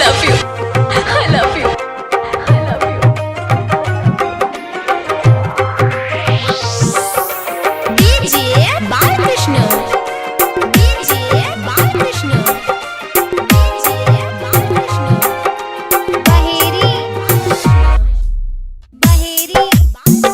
love you. I love you. I love you. DJ Balakrishna. DJ Balakrishna. DJ Balakrishna. Baheri. Baheri. Baheri.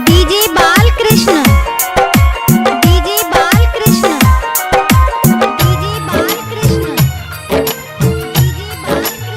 DJ Balakrishna. DJ Balakrishna. DJ Balakrishna. DJ Balakrishna.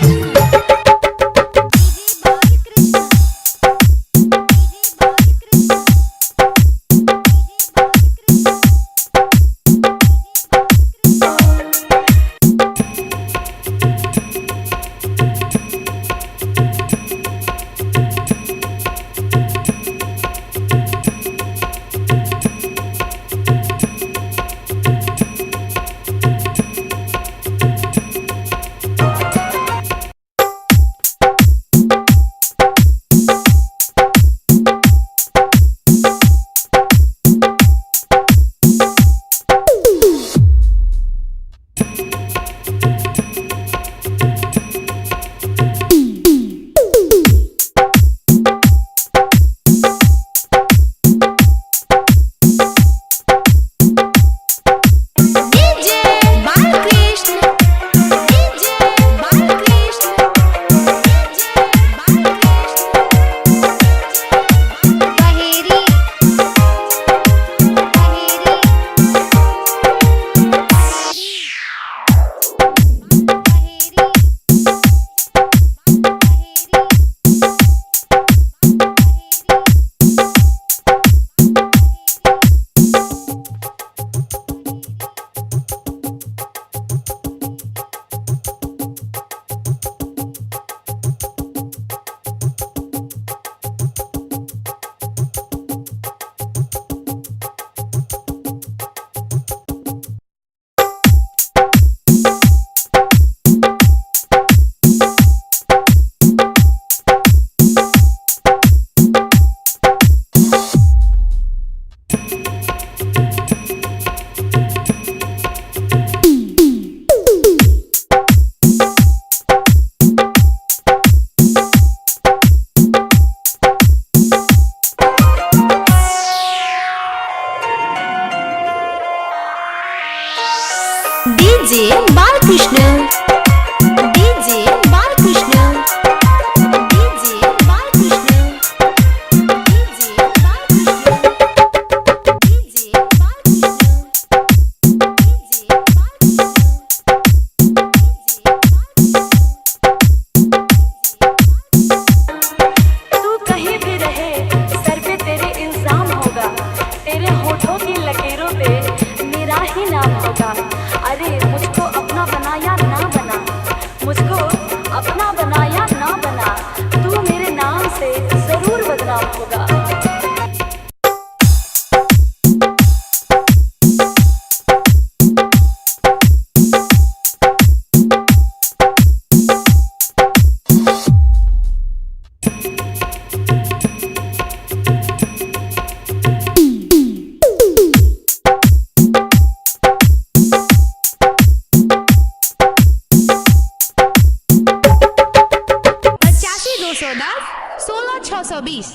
DJ Balakrishna. DJ Balakrishna. DJ Balakrishna. DJ Balakrishna. DJ Balakrishna. तू कहीं भी रहे सर पे तेरे इल्जाम होगा, तेरे होठों की लकीरों पे मेरा ही नाम होगा। अरे मुझको अपना बनाया ना बना, मुझको अपना बनाया ना बना, तू मेरे नाम से जरूर बदनाम होगा। ₹85,210 16,620